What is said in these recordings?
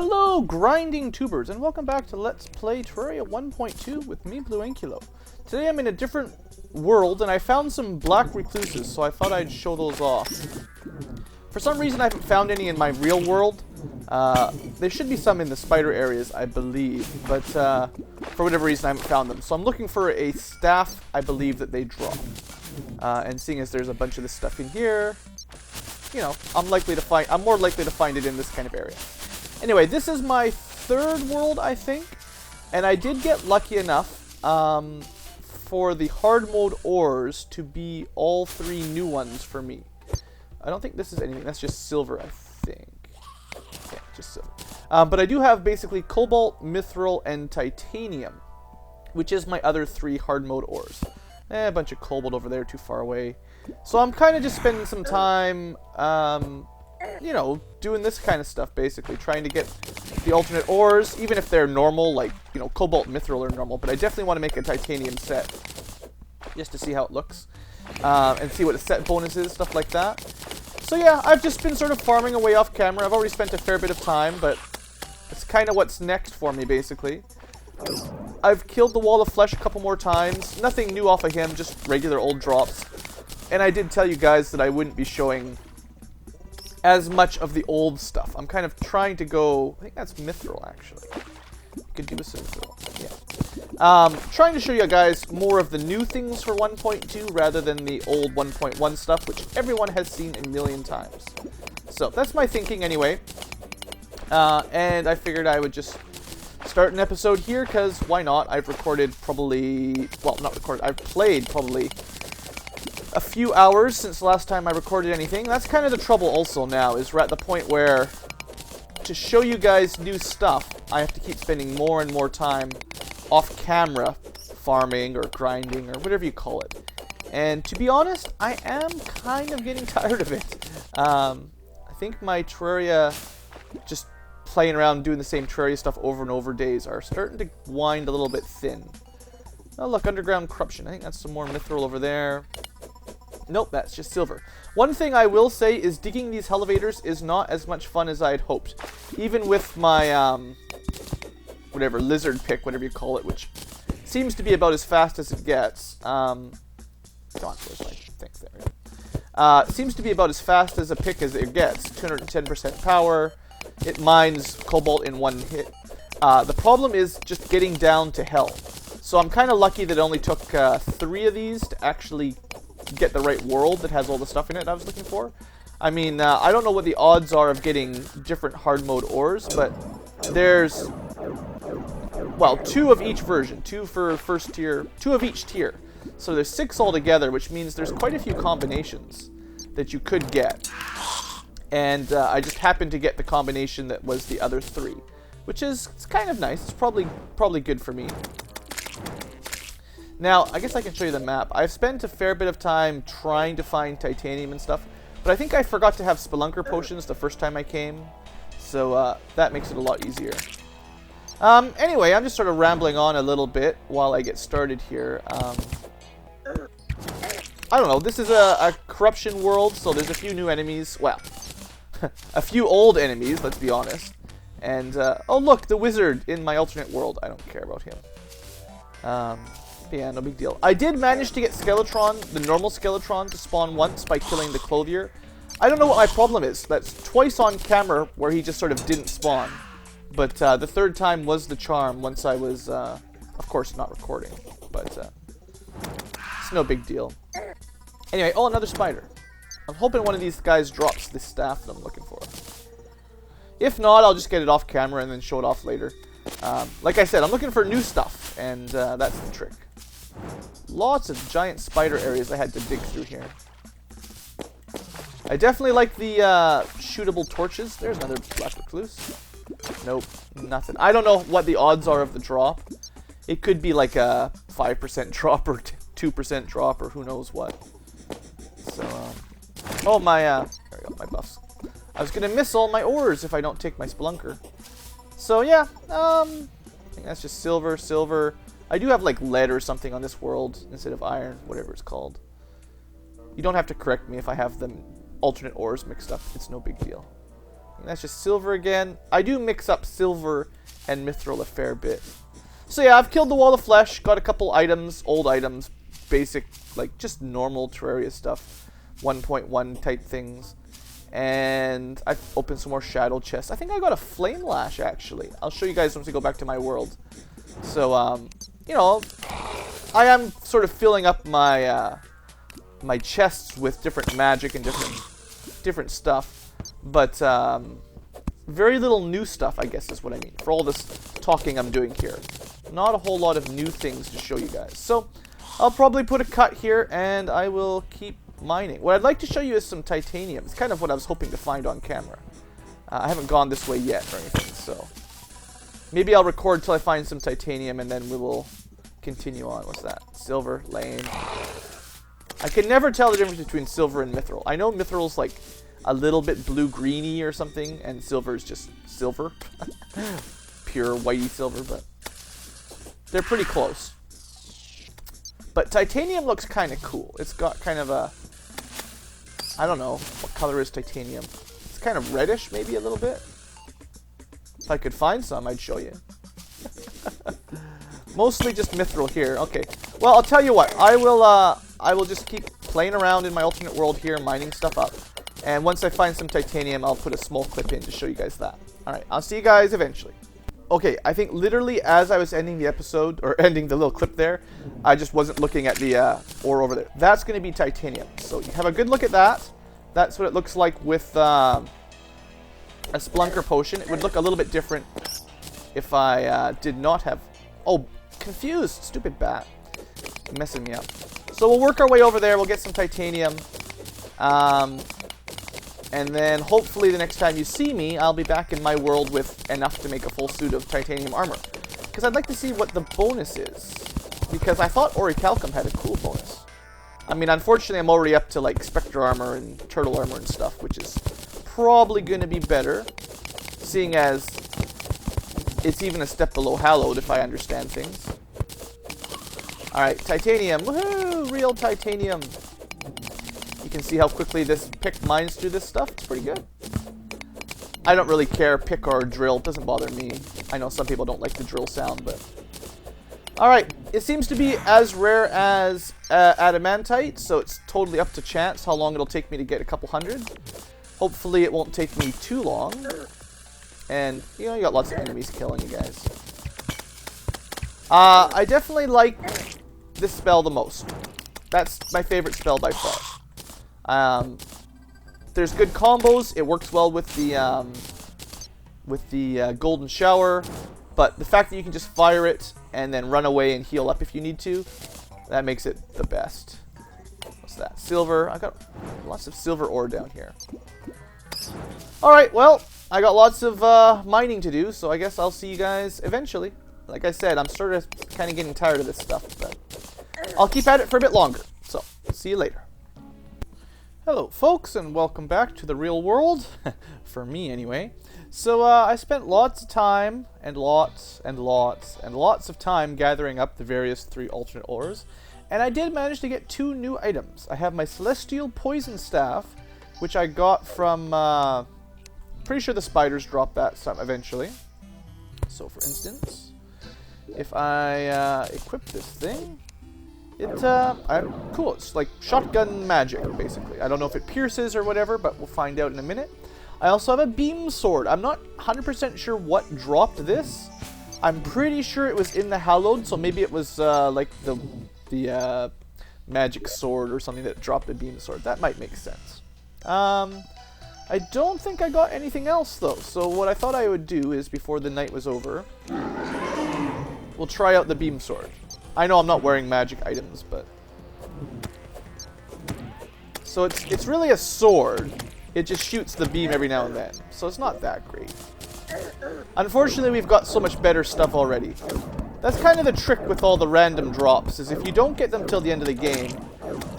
Hello, grinding tubers, and welcome back to Let's Play Terraria 1.2 with me, BlueAnkylo. Today I'm in a different world, and I found some black recluses, so I thought I'd show those off. For some reason I haven't found any in my real world. There should be some in the spider areas, I believe, but for whatever reason I haven't found them. So I'm looking for a staff I believe that they drop. And seeing as there's a bunch of this stuff in here, you know, I'm more likely to find it in this kind of area. Anyway, this is my third world, I think, and I did get lucky enough for the hard mode ores to be all three new ones for me. I don't think this is anything, that's just silver, I think. Yeah, just silver. But I do have basically cobalt, mithril, and titanium, which is my other three hard mode ores. A bunch of cobalt over there, too far away. So I'm kind of just spending some time, you know, doing this kind of stuff, basically. Trying to get the alternate ores, even if they're normal, like, you know, cobalt and mithril are normal. But I definitely want to make a titanium set, just to see how it looks. And see what the set bonus is, stuff like that. So yeah, I've just been sort of farming away off camera. I've already spent a fair bit of time, but it's kind of what's next for me, basically. I've killed the wall of flesh a couple more times. Nothing new off of him, just regular old drops. And I did tell you guys that I wouldn't be showing as much of the old stuff. I'm kind of trying to go... I think that's mithril, actually. Could do with some mithril. Yeah. Trying to show you guys more of the new things for 1.2 rather than the old 1.1 stuff, which everyone has seen a million times. So, that's my thinking anyway. And I figured I would just start an episode here, because why not? I've recorded probably... Well, not recorded. I've played probably a few hours since the last time I recorded anything. That's kind of the trouble also now, is we're at the point where to show you guys new stuff, I have to keep spending more and more time off camera farming or grinding or whatever you call it. And to be honest, I am kind of getting tired of it. I think my Terraria, just playing around doing the same Terraria stuff over and over days, are starting to wind a little bit thin. Oh look, underground corruption. I think that's some more mithril over there. Nope, that's just silver. One thing I will say is digging these elevators is not as much fun as I had hoped. Even with my, whatever, lizard pick, whatever you call it, which seems to be about as fast as it gets. Come on, where's my things there? Seems to be about as fast as a pick as it gets. 210% power. It mines cobalt in one hit. The problem is just getting down to hell. So I'm kind of lucky that it only took 3 of these to actually get the right world that has all the stuff in it I was looking for. I mean, I don't know what the odds are of getting different hard mode ores, but there's, well, 2 of each version, 2 for first tier, 2 of each tier. So there's 6 altogether, which means there's quite a few combinations that you could get. And I just happened to get the combination that was the other 3, which is, it's kind of nice. It's probably good for me. Now, I guess I can show you the map. I've spent a fair bit of time trying to find titanium and stuff, but I think I forgot to have spelunker potions the first time I came, so that makes it a lot easier. Anyway, I'm just sort of rambling on a little bit while I get started here. I don't know, this is a corruption world, so there's a few new enemies. Well, a few old enemies, let's be honest. And, oh look, the wizard in my alternate world. I don't care about him. Yeah, no big deal. I did manage to get Skeletron, the normal Skeletron, to spawn once by killing the Clothier. I don't know what my problem is. That's twice on camera where he just sort of didn't spawn. But the third time was the charm once I was, of course, not recording. But it's no big deal. Anyway, oh, another spider. I'm hoping one of these guys drops the staff that I'm looking for. If not, I'll just get it off camera and then show it off later. Like I said, I'm looking for new stuff, and that's the trick. Lots of giant spider areas I had to dig through here. I definitely like the shootable torches. There's another black recluse. Nope, nothing. I don't know what the odds are of the drop. It could be like a 5% drop or 2% drop or who knows what. So, oh, my, there we go, my buffs. I was going to miss all my ores if I don't take my spelunker. So, yeah, I think that's just silver. I do have, like, lead or something on this world instead of iron, whatever it's called. You don't have to correct me if I have the alternate ores mixed up. It's no big deal. That's just silver again. I do mix up silver and mithril a fair bit. So yeah, I've killed the wall of flesh, got a couple items, old items, basic, like just normal Terraria stuff, 1.1 type things. And I've opened some more shadow chests. I think I got a flame lash, actually. I'll show you guys once we go back to my world. So, you know, I am sort of filling up my my chests with different magic and different stuff. But very little new stuff, I guess is what I mean, for all this talking I'm doing here. Not a whole lot of new things to show you guys. So, I'll probably put a cut here, and I will keep mining. What I'd like to show you is some titanium. It's kind of what I was hoping to find on camera. I haven't gone this way yet or anything, so maybe I'll record till I find some titanium and then we will continue on. What's that? Silver, lame. I can never tell the difference between silver and mithril. I know mithril's like a little bit blue-greeny or something, and silver is just silver. Pure whitey silver, but they're pretty close. But titanium looks kind of cool. It's got kind of a, I don't know, what color is titanium? It's kind of reddish, maybe a little bit. If I could find some, I'd show you. Mostly just mithril here. Okay. Well, I'll tell you what. I will just keep playing around in my alternate world here, mining stuff up. And once I find some titanium, I'll put a small clip in to show you guys that. Alright, I'll see you guys eventually. Okay, I think literally as I was ending the episode, or ending the little clip there, I just wasn't looking at the ore over there. That's going to be titanium. So you have a good look at that. That's what it looks like with a Splunker potion. It would look a little bit different if I did not have... Oh, confused. Stupid bat. Messing me up. So we'll work our way over there. We'll get some titanium. And then hopefully the next time you see me, I'll be back in my world with enough to make a full suit of titanium armor. Because I'd like to see what the bonus is. Because I thought Orichalcum had a cool bonus. I mean, unfortunately, I'm already up to like Spectre armor and Turtle armor and stuff, which is probably going to be better. Seeing as it's even a step below Hallowed, if I understand things. Alright, titanium. Woohoo! Real titanium. You can see how quickly this pick mines through this stuff. It's pretty good. I don't really care, pick or drill. It doesn't bother me. I know some people don't like the drill sound, but... Alright, it seems to be as rare as adamantite, so it's totally up to chance how long it'll take me to get a couple hundred. Hopefully it won't take me too long. And, you know, you got lots of enemies killing you guys. I definitely like this spell the most. That's my favorite spell by far. There's good combos. It works well with the golden shower, but the fact that you can just fire it and then run away and heal up if you need to, that makes it the best. What's that? Silver. I got lots of silver ore down here. All right. Well, I got lots of mining to do, so I guess I'll see you guys eventually. Like I said, I'm sort of kind of getting tired of this stuff, but I'll keep at it for a bit longer. So, see you later. Hello folks, and welcome back to the real world, for me anyway. So I spent lots of time, and lots of time gathering up the various 3 alternate ores, and I did manage to get 2 new items. I have my Celestial Poison Staff, which I got from, pretty sure the spiders drop that some eventually. So for instance, if I equip this thing, cool, it's like shotgun magic, basically. I don't know if it pierces or whatever, but we'll find out in a minute. I also have a beam sword. I'm not 100% sure what dropped this. I'm pretty sure it was in the Hallowed, so maybe it was like the magic sword or something that dropped the beam sword. That might make sense. I don't think I got anything else, though. So what I thought I would do is, before the night was over, we'll try out the beam sword. I know I'm not wearing magic items, but... So it's really a sword. It just shoots the beam every now and then. So it's not that great. Unfortunately, we've got so much better stuff already. That's kind of the trick with all the random drops, is if you don't get them till the end of the game,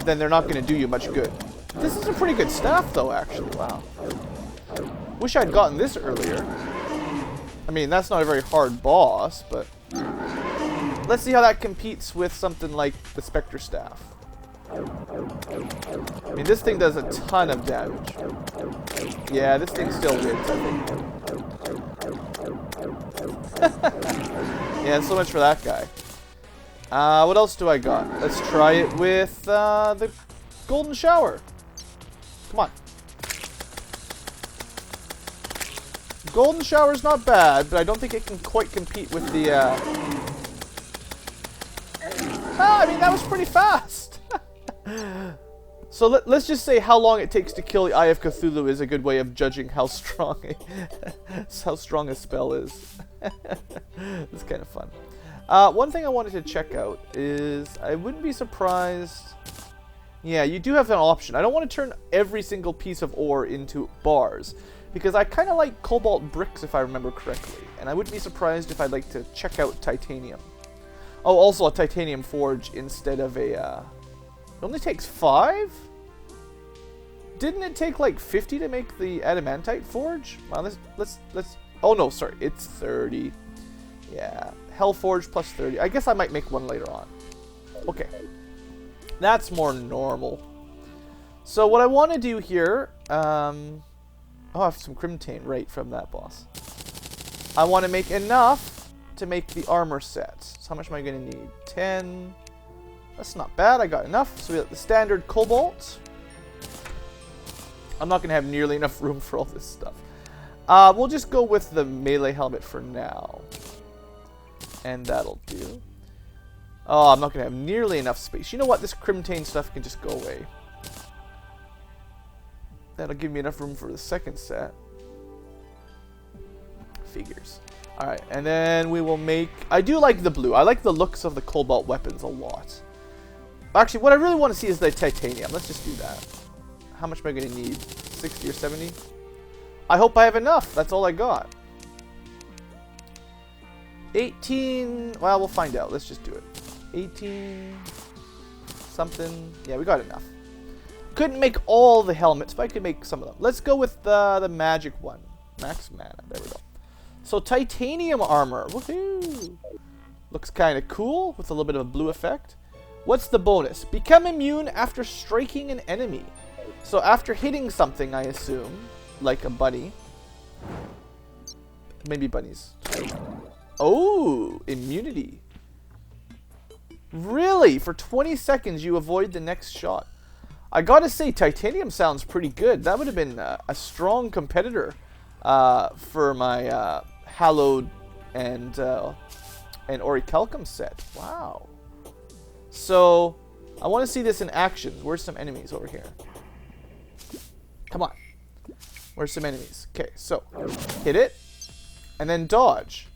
then they're not going to do you much good. This is a pretty good staff, though, actually. Wow. Wish I'd gotten this earlier. I mean, that's not a very hard boss, but... Let's see how that competes with something like the Spectre Staff. I mean, this thing does a ton of damage. Yeah, this thing still wins, I think. Yeah, so much for that guy. What else do I got? Let's try it with the golden shower. Come on. Golden shower's not bad, but I don't think it can quite compete with the... I mean, that was pretty fast. So let's just say how long it takes to kill the Eye of Cthulhu is a good way of judging how strong a spell is. It's kind of fun. One thing I wanted to check out is I wouldn't be surprised. Yeah, you do have an option. I don't want to turn every single piece of ore into bars because I kind of like cobalt bricks if I remember correctly, and I wouldn't be surprised if I'd like to check out titanium. Oh, also a titanium forge instead of a. It only takes 5? Didn't it take like 50 to make the adamantite forge? Well, let's. Oh no, sorry, it's 30. Yeah, hell forge plus 30. I guess I might make one later on. Okay, that's more normal. So what I want to do here, oh, I have some crimtane right from that boss. I want to make enough to make the armor set. So how much am I going to need? 10. That's not bad. I got enough. So we got the standard cobalt. I'm not going to have nearly enough room for all this stuff. We'll just go with the melee helmet for now. And that'll do. Oh, I'm not going to have nearly enough space. You know what? This crimtane stuff can just go away. That'll give me enough room for the second set. Figures. Alright, and then we will make... I do like the blue. I like the looks of the cobalt weapons a lot. Actually, what I really want to see is the titanium. Let's just do that. How much am I going to need? 60 or 70? I hope I have enough. That's all I got. 18... Well, we'll find out. Let's just do it. 18... something. Yeah, we got enough. Couldn't make all the helmets, but I could make some of them. Let's go with the magic one. Max mana. There we go. So, titanium armor. Woohoo! Looks kind of cool with a little bit of a blue effect. What's the bonus? Become immune after striking an enemy. So, after hitting something, I assume, like a bunny. Maybe bunnies. Oh, immunity. Really? For 20 seconds, you avoid the next shot. I gotta say, titanium sounds pretty good. That would have been a strong competitor for my hallowed and orichalcum set. Wow. So, I want to see this in action. Where's some enemies over here? Come on. Where's some enemies? Okay, so hit it, and then dodge.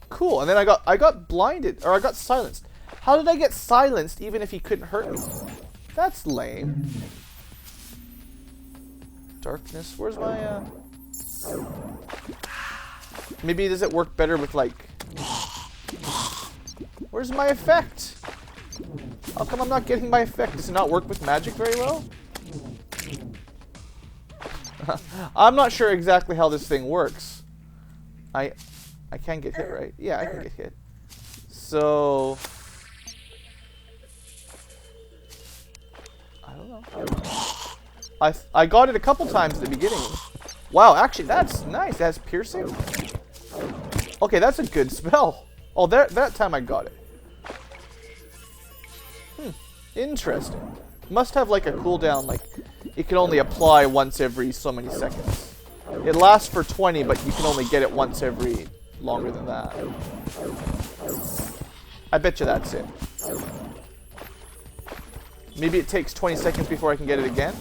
Cool. And then I got blinded, or I got silenced. How did I get silenced even if he couldn't hurt me? That's lame. Darkness. Where's my maybe does it work better with like... Where's my effect? How come I'm not getting my effect? Does it not work with magic very well? I'm not sure exactly how this thing works. I can get hit, right? Yeah, I can get hit. So... I don't know. I got it a couple times at the beginning. Wow, actually, that's nice. It has piercing. Okay, that's a good spell. Oh, that time I got it. Interesting. Must have like a cooldown, like it can only apply once every so many seconds. It lasts for 20, but you can only get it once every longer than that. I bet you that's it. Maybe it takes 20 seconds before I can get it again.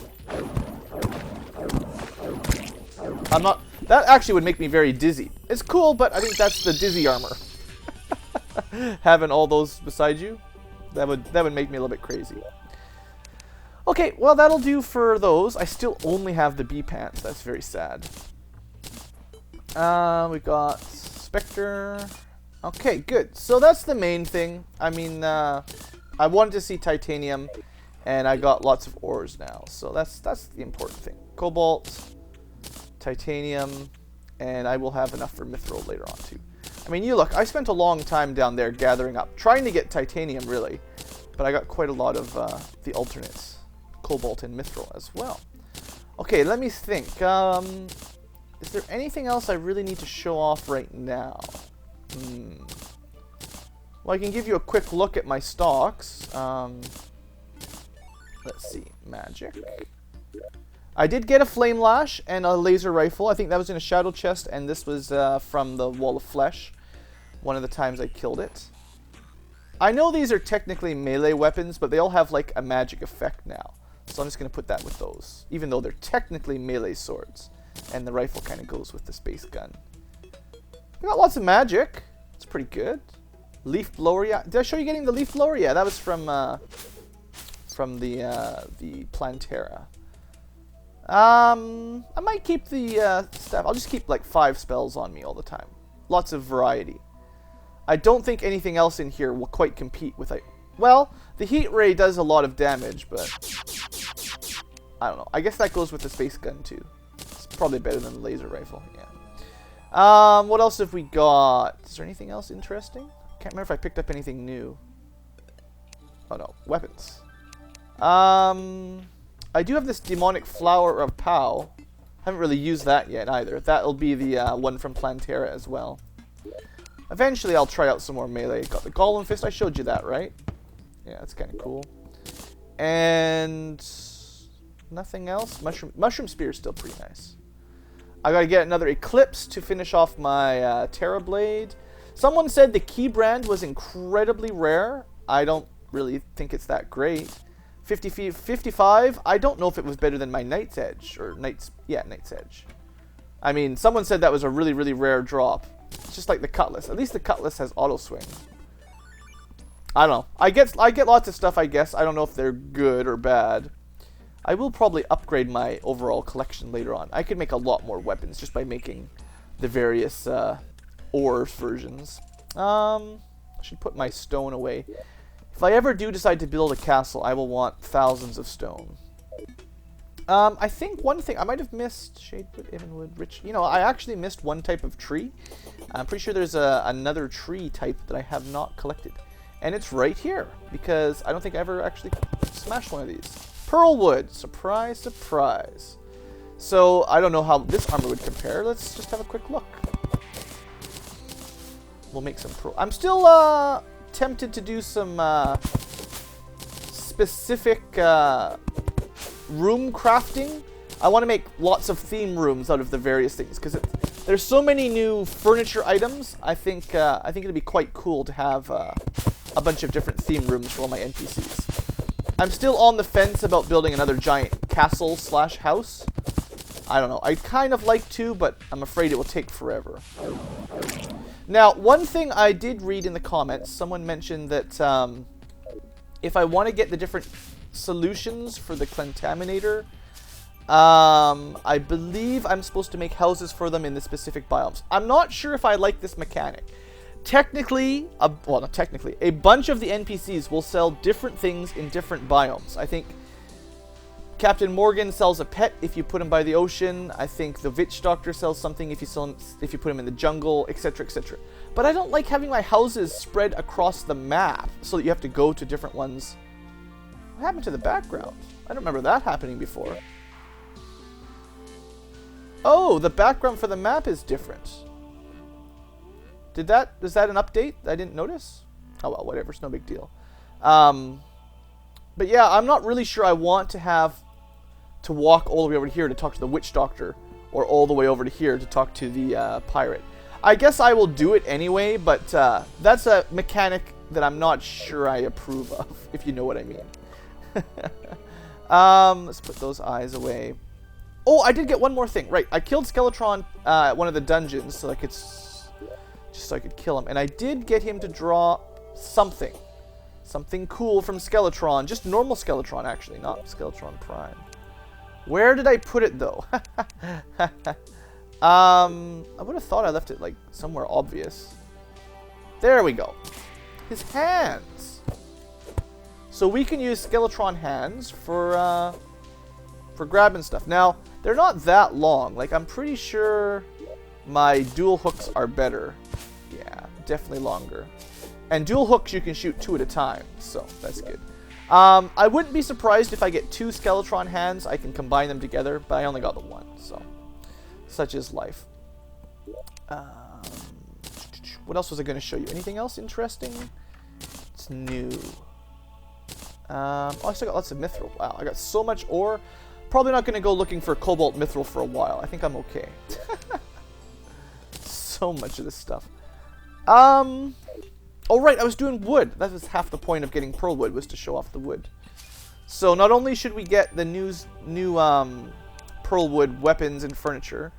I'm not... That actually would make me very dizzy. It's cool, but I think that's the dizzy armor. Having all those beside you, that would make me a little bit crazy. Okay, well that'll do for those. I still only have the bee pants. That's very sad. We've got Spectre. Okay, good. So that's the main thing. I mean, I wanted to see titanium, and I got lots of ores now. So that's the important thing. Cobalt, titanium, and I will have enough for mithril later on too. I mean, you look, I spent a long time down there gathering up, trying to get titanium really, but I got quite a lot of the alternates, cobalt and mithril as well. Okay, let me think. Is there anything else I really need to show off right now? Well, I can give you a quick look at my stocks. Let's see, magic. I did get a flame lash and a laser rifle. I think that was in a shadow chest, and this was from the wall of flesh. One of the times I killed it. I know these are technically melee weapons, but they all have like a magic effect now. So I'm just going to put that with those, even though they're technically melee swords. And the rifle kind of goes with the space gun. We got lots of magic. It's pretty good. Leaf blower, yeah. Did I show you getting the leaf blower? Yeah, that was from the Plantera. I might keep the staff. I'll just keep like 5 spells on me all the time. Lots of variety. I don't think anything else in here will quite compete with it. Well, the heat ray does a lot of damage, but I don't know. I guess that goes with the space gun too. It's probably better than the laser rifle. Yeah. What else have we got? Is there anything else interesting? Can't remember if I picked up anything new. Oh no, weapons. I do have this demonic flower of Pow. Haven't really used that yet either. That'll be the one from Plantera as well. Eventually I'll try out some more melee. Got the Golem Fist. I showed you that, right? Yeah, that's kind of cool. And nothing else. Mushroom Spear is still pretty nice. I gotta get another Eclipse to finish off my Terra Blade. Someone said the Key Brand was incredibly rare. I don't really think it's that great. 55. I don't know if it was better than my Night's Edge or Night's Edge. I mean, someone said that was a really, really rare drop. It's just like the Cutlass. At least the Cutlass has auto swing. I don't know. I get lots of stuff, I guess. I don't know if they're good or bad. I will probably upgrade my overall collection later on. I could make a lot more weapons just by making the various ore versions. I should put my stone away. If I ever do decide to build a castle, I will want thousands of stone. I think one thing I might have missed, Shadewood, Evanwood, Rich. You know, I actually missed one type of tree. I'm pretty sure there's another tree type that I have not collected, and it's right here because I don't think I ever actually smashed one of these. Pearlwood, surprise, surprise. So I don't know how this armor would compare. Let's just have a quick look. We'll make some pearl. I'm still tempted to do some specific room crafting. I want to make lots of theme rooms out of the various things because there's so many new furniture items. I think it'd be quite cool to have a bunch of different theme rooms for all my NPCs. I'm still on the fence about building another giant castle / house. I don't know. I'd kind of like to, but I'm afraid it will take forever. Now, one thing I did read in the comments, someone mentioned that if I want to get the different solutions for the clentaminator, I believe I'm supposed to make houses for them in the specific biomes. I'm not sure if I like this mechanic. Technically, well, not technically, a bunch of the NPCs will sell different things in different biomes. I think Captain Morgan sells a pet if you put him by the ocean. I think the Witch Doctor sells something if you put him in the jungle, etc., etc. But I don't like having my houses spread across the map so that you have to go to different ones. What happened to the background? I don't remember that happening before. Oh, the background for the map is different. Is that an update? I didn't notice. Oh well, whatever. It's no big deal. But yeah, I'm not really sure I want to have to walk all the way over to here to talk to the Witch Doctor, or all the way over to here to talk to the pirate. I guess I will do it anyway, but that's a mechanic that I'm not sure I approve of, if you know what I mean. Let's put those eyes away. Oh, I did get one more thing. Right, I killed Skeletron at one of the dungeons so I could kill him, and I did get him to draw something cool from Skeletron. Just normal Skeletron, actually, not Skeletron Prime. Where did I put it, though? I would have thought I left it, like, somewhere obvious. There we go. His hands. So we can use Skeletron hands for grabbing stuff. Now, they're not that long. Like, I'm pretty sure my dual hooks are better. Yeah, definitely longer. And dual hooks, you can shoot 2 at a time, so that's good. I wouldn't be surprised if I get 2 Skeletron hands. I can combine them together, but I only got the 1, so such is life. What else was I going to show you? Anything else interesting? It's new. Oh, I still got lots of mithril. Wow, I got so much ore. Probably not going to go looking for cobalt mithril for a while. I think I'm okay. So much of this stuff. Oh right, I was doing wood. That was half the point of getting pearl wood, was to show off the wood. So not only should we get the new pearl wood weapons and furniture,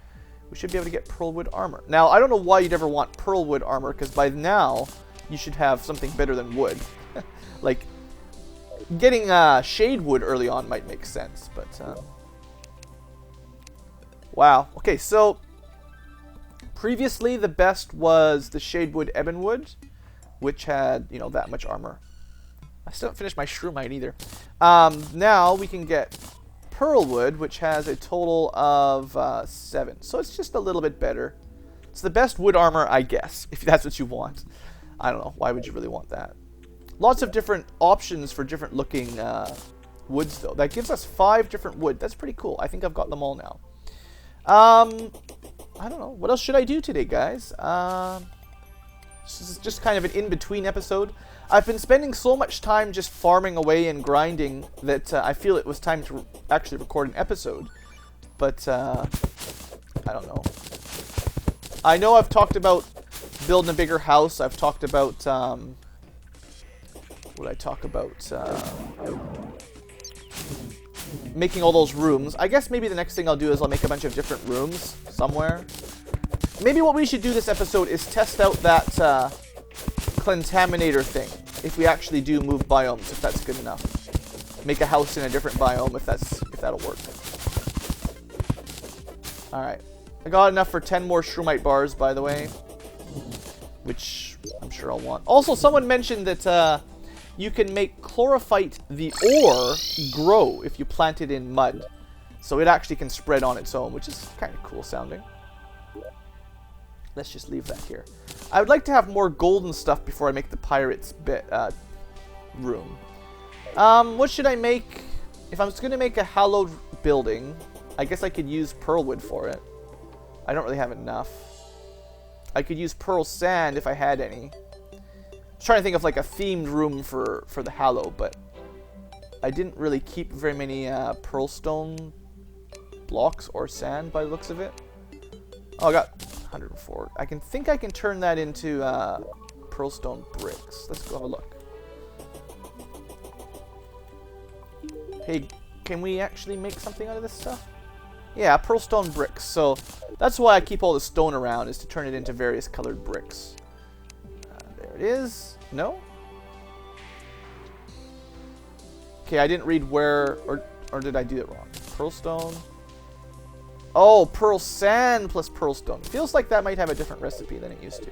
we should be able to get pearl wood armor. Now, I don't know why you'd ever want pearl wood armor, because by now you should have something better than wood. Like, getting shade wood early on might make sense, but wow. Okay, so previously the best was the shade wood ebon wood, which had, you know, that much armor. I still haven't finished my shroomite either. Now we can get pearl wood, which has a total of 7. So it's just a little bit better. It's the best wood armor, I guess, if that's what you want. I don't know. Why would you really want that? Lots of different options for different looking woods, though. That gives us 5 different wood. That's pretty cool. I think I've got them all now. I don't know. What else should I do today, guys? This is just kind of an in-between episode. I've been spending so much time just farming away and grinding that I feel it was time to actually record an episode. But, I don't know. I know I've talked about building a bigger house. I've talked about, what did I talk about? Making all those rooms. I guess maybe the next thing I'll do is I'll make a bunch of different rooms somewhere. Maybe what we should do this episode is test out that clentaminator thing. If we actually do move biomes, if that's good enough. Make a house in a different biome, if that'll work. Alright. I got enough for 10 more shroomite bars, by the way. Which I'm sure I'll want. Also, someone mentioned that you can make chlorophyte, the ore, grow if you plant it in mud. So it actually can spread on its own, which is kind of cool sounding. Let's just leave that here. I would like to have more golden stuff before I make the pirates room. What should I make? If I was going to make a hallowed building, I guess I could use pearl wood for it. I don't really have enough. I could use pearl sand if I had any. I was trying to think of like a themed room for the hallow, but I didn't really keep very many pearl stone blocks or sand by the looks of it. Oh, I got 104. I think I can turn that into pearlstone bricks. Let's go have a look. Hey, can we actually make something out of this stuff? Yeah, pearlstone bricks. So that's why I keep all the stone around, is to turn it into various colored bricks. There it is. No? Okay, I didn't read where, or did I do it wrong? Pearlstone. Oh, pearl sand plus pearlstone. Feels like that might have a different recipe than it used to.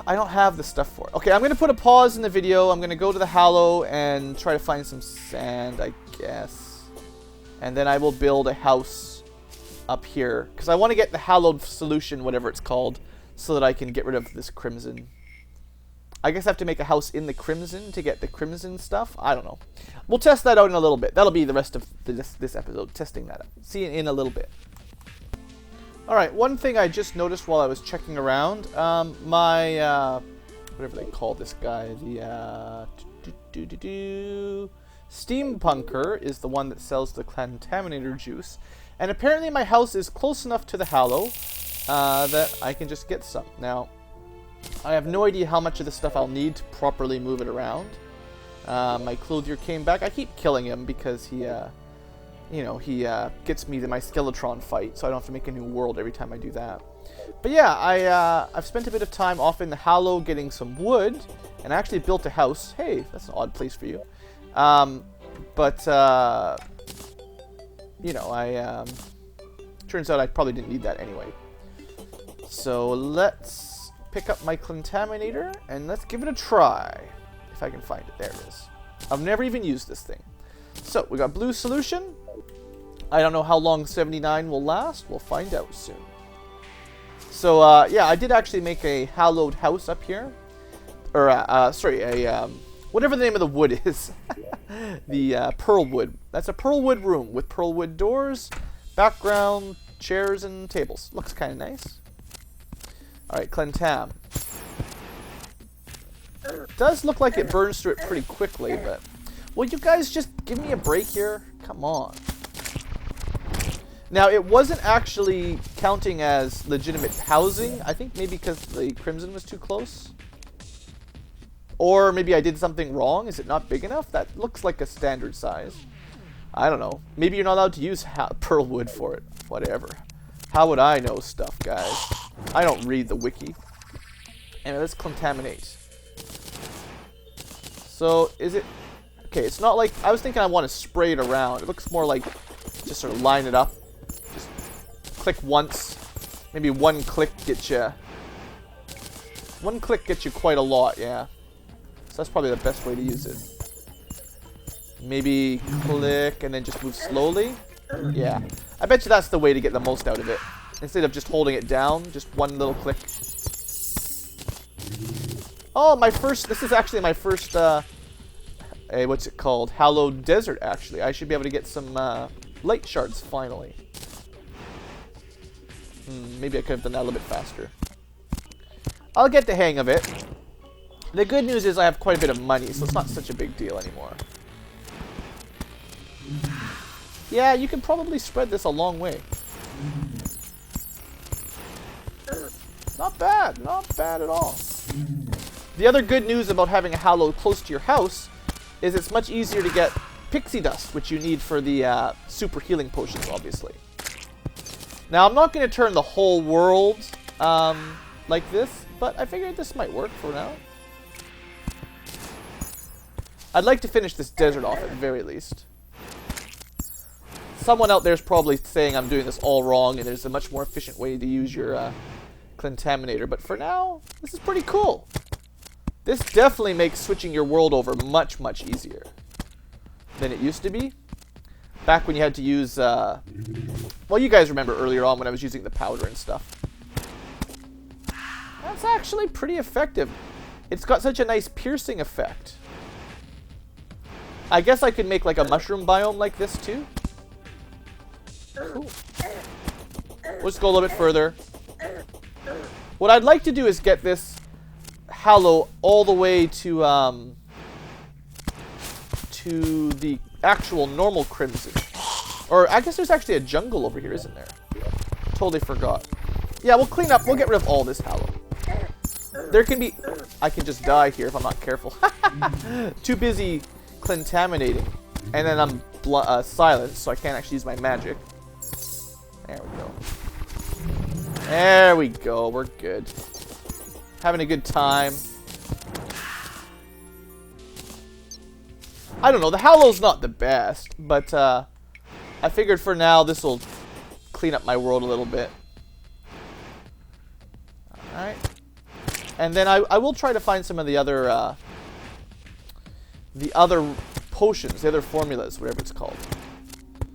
I don't have the stuff for it. Okay, I'm going to put a pause in the video. I'm going to go to the hallow and try to find some sand, I guess. And then I will build a house up here. Because I want to get the hallowed solution, whatever it's called, so that I can get rid of this crimson. I guess I have to make a house in the crimson to get the crimson stuff. I don't know. We'll test that out in a little bit. That'll be the rest of this episode, testing that out. See you in a little bit. Alright, one thing I just noticed while I was checking around, my, whatever they call this guy, the, Steampunker is the one that sells the clentaminator juice. And apparently my house is close enough to the hallow that I can just get some. Now, I have no idea how much of this stuff I'll need to properly move it around. My clothier came back. I keep killing him because he, you know, he gets me to my Skeletron fight, so I don't have to make a new world every time I do that. But yeah, I've spent a bit of time off in the hallow getting some wood, and I actually built a house. Hey, that's an odd place for you. You know, turns out I probably didn't need that anyway. So let's pick up my clentaminator and let's give it a try. If I can find it. There it is. I've never even used this thing. So we got blue solution. I don't know how long 79 will last. We'll find out soon. So yeah, I did actually make a hallowed house up here. or sorry, a whatever the name of the wood is. The pearl wood. That's a pearl wood room with pearl wood doors, background, chairs, and tables. Looks kind of nice. Alright, clentam. Does look like it burns through it pretty quickly, but... Will you guys just give me a break here? Come on. Now, it wasn't actually counting as legitimate housing. I think maybe because the crimson was too close. Or maybe I did something wrong. Is it not big enough? That looks like a standard size. I don't know. Maybe you're not allowed to use pearl wood for it. Whatever. How would I know stuff, guys? I don't read the wiki. Anyway, let's contaminate. So, is it... Okay, it's not like... I was thinking I want to spray it around. It looks more like just sort of line it up. Just click once. Maybe one click gets you... One click gets you quite a lot, yeah. So that's probably the best way to use it. Maybe click and then just move slowly. Yeah. I bet you that's the way to get the most out of it. Instead of just holding it down, just one little click. Oh, my first... This is actually my first... what's it called? Hallowed Desert, actually. I should be able to get some light shards, finally. Maybe I could have done that a little bit faster. I'll get the hang of it. The good news is I have quite a bit of money, so it's not such a big deal anymore. Yeah, you can probably spread this a long way. Not bad. Not bad at all. The other good news about having a hallow close to your house is it's much easier to get pixie dust, which you need for the super healing potions, obviously. Now, I'm not going to turn the whole world like this, but I figured this might work for now. I'd like to finish this desert off at the very least. Someone out there is probably saying I'm doing this all wrong and there's a much more efficient way to use your clentaminator, but for now, this is pretty cool. This definitely makes switching your world over much, much easier than it used to be. Back when you had to use, well, you guys remember earlier on when I was using the powder and stuff. That's actually pretty effective. It's got such a nice piercing effect. I guess I could make like a mushroom biome like this too. Cool. We'll just go a little bit further. What I'd like to do is get this hallow all the way to the actual normal crimson. Or I guess there's actually a jungle over here, isn't there? Totally forgot. Yeah, we'll clean up. We'll get rid of all this hallow. There can be... I can just die here if I'm not careful. Too busy clentaminating. And then I'm silenced, so I can't actually use my magic. There we go. There we go. We're good. Having a good time. I don't know. The hallow's not the best, but I figured for now this will clean up my world a little bit. Alright. And then I will try to find some of the other potions, the other formulas, whatever it's called.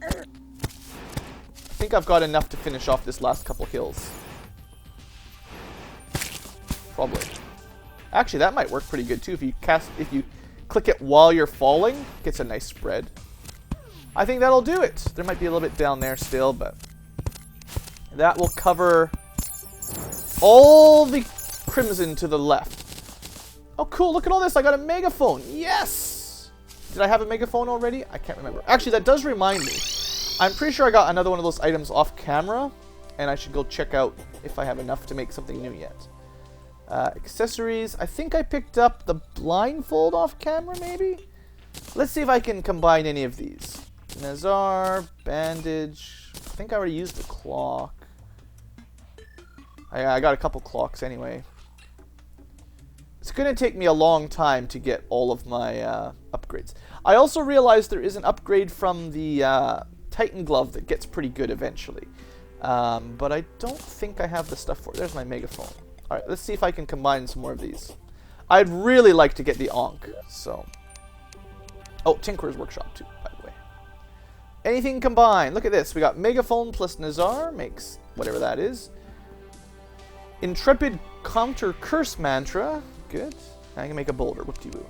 I think I've got enough to finish off this last couple hills. Probably. Actually, that might work pretty good too. If you click it while you're falling, it gets a nice spread. I think that'll do it. There might be a little bit down there still, but that will cover all the crimson to the left. Oh, cool. Look at all this. I got a megaphone. Yes! Did I have a megaphone already? I can't remember. Actually, that does remind me. I'm pretty sure I got another one of those items off camera, and I should go check out if I have enough to make something new yet. Accessories. I think I picked up the blindfold off camera, maybe? Let's see if I can combine any of these. Nazar, bandage. I think I already used the clock. I got a couple clocks anyway. It's going to take me a long time to get all of my upgrades. I also realized there is an upgrade from the Titan glove that gets pretty good eventually. But I don't think I have the stuff for it. There's my megaphone. Alright, let's see if I can combine some more of these. I'd really like to get the Ankh, so... Oh, Tinkerer's Workshop too, by the way. Anything combined. Look at this. We got megaphone plus Nazar makes whatever that is. Intrepid Counter Curse Mantra. Good. I can make a boulder. Whoop-de-woo.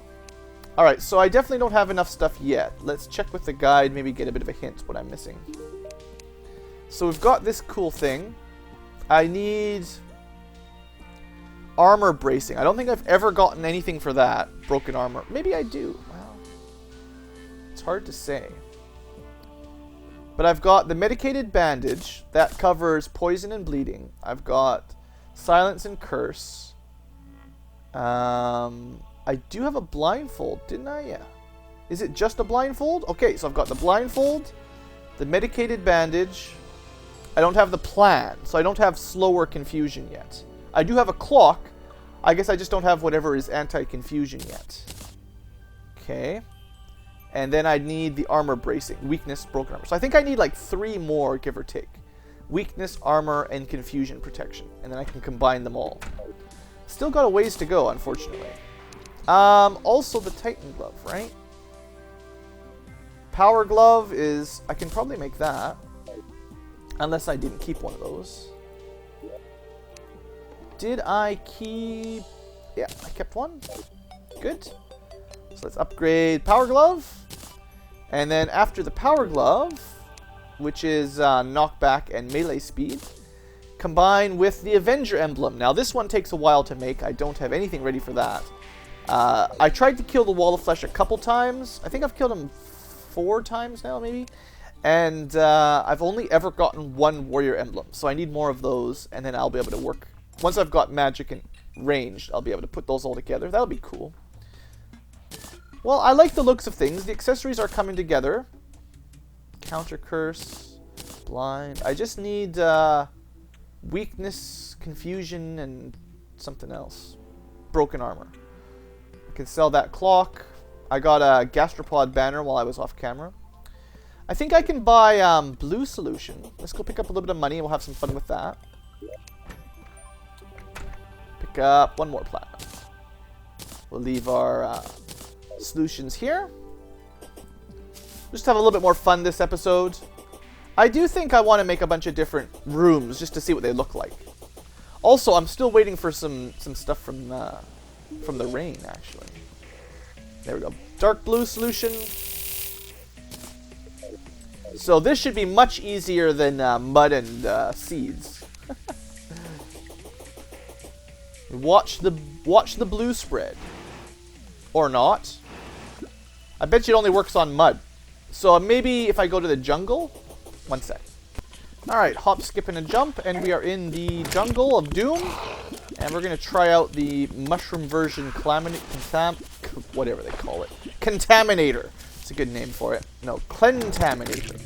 Alright, so I definitely don't have enough stuff yet. Let's check with the guide, maybe get a bit of a hint what I'm missing. So we've got this cool thing. I need armor bracing. I don't think I've ever gotten anything for that. Broken armor. Maybe I do. Well, it's hard to say. But I've got the medicated bandage. That covers poison and bleeding. I've got silence and curse. I do have a blindfold, didn't I? Yeah. Is it just a blindfold? Okay, so I've got the blindfold, the medicated bandage. I don't have the plan, so I don't have slower confusion yet. I do have a clock. I guess I just don't have whatever is anti-confusion yet. Okay. And then I need the armor bracing. Weakness, broken armor. So I think I need like 3 more, give or take. Weakness, armor, and confusion protection. And then I can combine them all. Still got a ways to go, unfortunately. Also the Titan glove, right? Power glove is... I can probably make that. Unless I didn't keep one of those. Did I keep... Yeah, I kept one. Good. So let's upgrade power glove. And then after the power glove, which is knockback and melee speed, combine with the Avenger emblem. Now this one takes a while to make. I don't have anything ready for that. I tried to kill the Wall of Flesh a couple times. I think I've killed him 4 times now, maybe. And I've only ever gotten 1 warrior emblem. So I need more of those, and then I'll be able to work. Once I've got magic and ranged, I'll be able to put those all together. That'll be cool. Well, I like the looks of things. The accessories are coming together. Counter curse, blind. I just need weakness, confusion, and something else. Broken armor. I can sell that clock. I got a gastropod banner while I was off camera. I think I can buy blue solution. Let's go pick up a little bit of money and we'll have some fun with that. Pick up 1 more platinum. We'll leave our solutions here. Just have a little bit more fun this episode. I do think I want to make a bunch of different rooms just to see what they look like. Also, I'm still waiting for some stuff from the rain, actually. There we go. Dark blue solution. So this should be much easier than mud and seeds. Watch the blue spread. Or not. I bet you it only works on mud. So maybe if I go to the jungle. 1 sec. Alright, hop, skip, and a jump. And we are in the jungle of doom. And we're going to try out the mushroom version whatever they call it. Contaminator. It's a good name for it. No, clentaminator.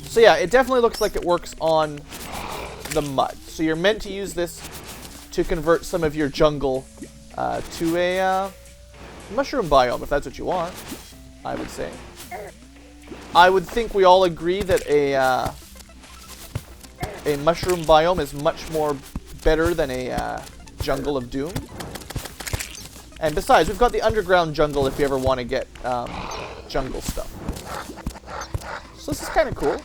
So yeah, it definitely looks like it works on the mud. So you're meant to use this to convert some of your jungle to a mushroom biome, if that's what you want, I would say. I would think we all agree that a mushroom biome is much more better than a jungle of doom. And besides, we've got the underground jungle if you ever want to get jungle stuff. So this is kind of cool.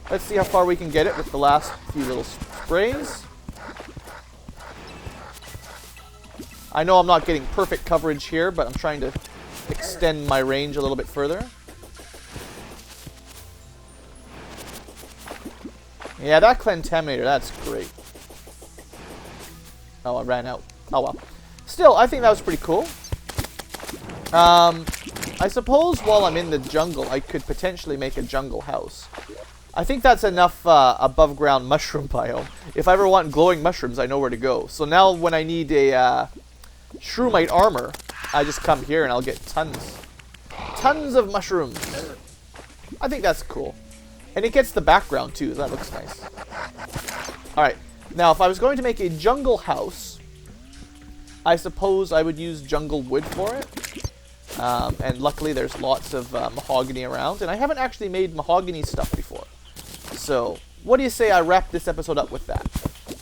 Let's see how far we can get it with the last few little sprays. I know I'm not getting perfect coverage here, but I'm trying to extend my range a little bit further. Yeah, that clentaminator, that's great. Oh, I ran out. Oh well. Still, I think that was pretty cool. I suppose while I'm in the jungle, I could potentially make a jungle house. I think that's enough above ground mushroom biome. If I ever want glowing mushrooms, I know where to go. So now when I need a shroomite armor, I just come here and I'll get tons of mushrooms. I think that's cool. And it gets the background too, that looks nice. Alright, now if I was going to make a jungle house, I suppose I would use jungle wood for it. And luckily there's lots of mahogany around, and I haven't actually made mahogany stuff before. So, what do you say I wrap this episode up with that?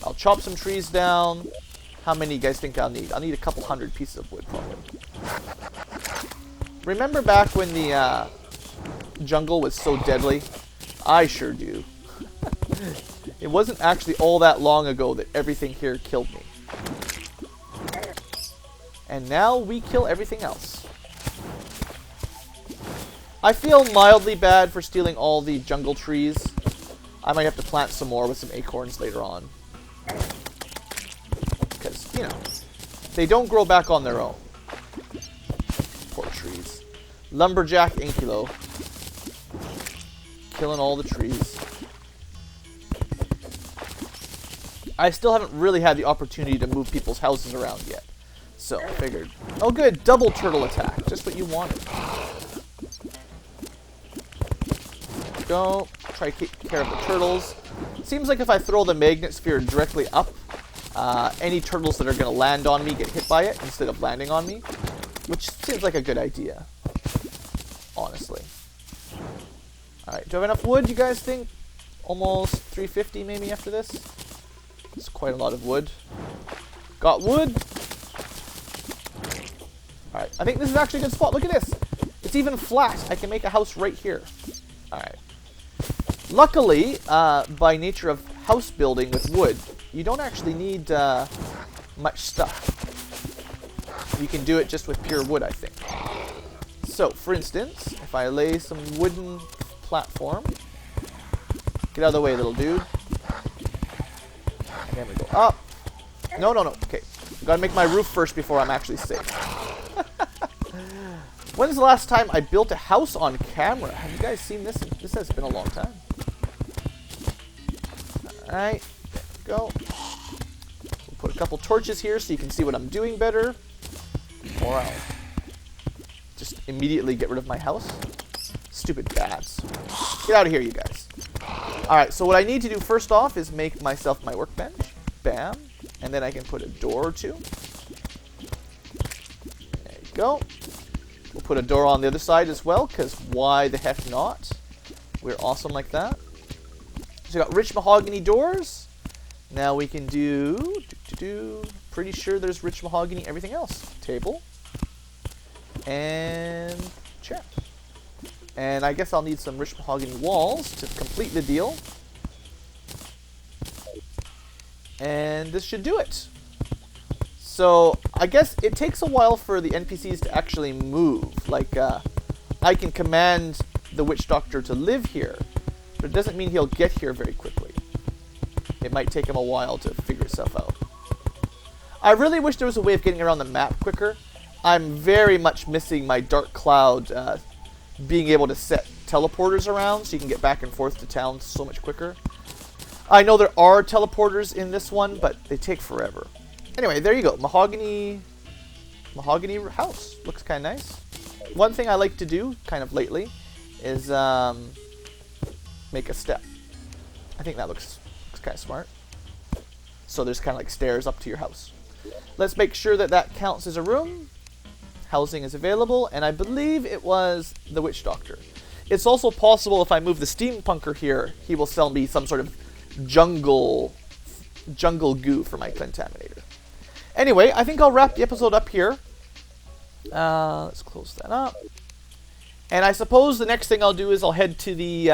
I'll chop some trees down. How many you guys think I'll need? I'll need a couple 100 pieces of wood, probably. Remember back when the jungle was so deadly? I sure do. It wasn't actually all that long ago that everything here killed me. And now we kill everything else. I feel mildly bad for stealing all the jungle trees. I might have to plant some more with some acorns later on. Because, you know, they don't grow back on their own. Poor trees. Lumberjack Ankylo. Killing all the trees. I still haven't really had the opportunity to move people's houses around yet. So, I figured. Oh good, double turtle attack. Just what you wanted. Go. Try to take care of the turtles. Seems like if I throw the magnet sphere directly up, any turtles that are going to land on me get hit by it instead of landing on me. Which seems like a good idea. Honestly. Alright, do I have enough wood, you guys think? Almost 350 maybe after this? It's quite a lot of wood. Got wood. Alright, I think this is actually a good spot. Look at this. It's even flat. I can make a house right here. Alright. Luckily, by nature of house building with wood, you don't actually need much stuff. You can do it just with pure wood, I think. So, for instance, if I lay some wooden platform. Get out of the way, little dude. And then we go up. No, no, no. Okay. Gotta make my roof first before I'm actually safe. When's the last time I built a house on camera? Have you guys seen this? This has been a long time. Alright. There we go. We'll put a couple torches here so you can see what I'm doing better. Or I'll just immediately get rid of my house. Stupid bats. Get out of here, you guys. Alright, so what I need to do first off is make myself my workbench. Bam. And then I can put a door or two. There you go. We'll put a door on the other side as well, because why the heck not? We're awesome like that. So we got rich mahogany doors. Now we can pretty sure there's rich mahogany everything else. Table. And chair. And I guess I'll need some rich mahogany walls to complete the deal. And this should do it. So, I guess it takes a while for the NPCs to actually move. Like, I can command the witch doctor to live here, but it doesn't mean he'll get here very quickly. It might take him a while to figure stuff out. I really wish there was a way of getting around the map quicker. I'm very much missing my dark cloud being able to set teleporters around so you can get back and forth to town so much quicker. I know there are teleporters in this one, but they take forever. Anyway, there you go. Mahogany house. Looks kind of nice. One thing I like to do, kind of lately, is make a step. I think that looks kind of smart. So there's kind of like stairs up to your house. Let's make sure that that counts as a room. Housing is available, and I believe it was the witch doctor. It's also possible if I move the steampunker here, he will sell me some sort of jungle goo for my clentaminator. Anyway, I think I'll wrap the episode up here. Let's close that up. And I suppose the next thing I'll do is I'll head to the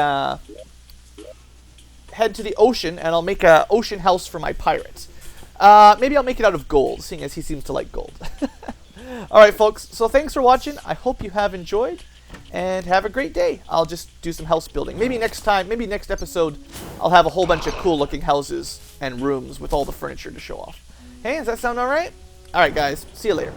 ocean, and I'll make an ocean house for my pirate. Maybe I'll make it out of gold, seeing as he seems to like gold. Alright, folks, so thanks for watching. I hope you have enjoyed, and have a great day. I'll just do some house building. Maybe next episode, I'll have a whole bunch of cool-looking houses and rooms with all the furniture to show off. Hey, does that sound alright? Alright, guys, see you later.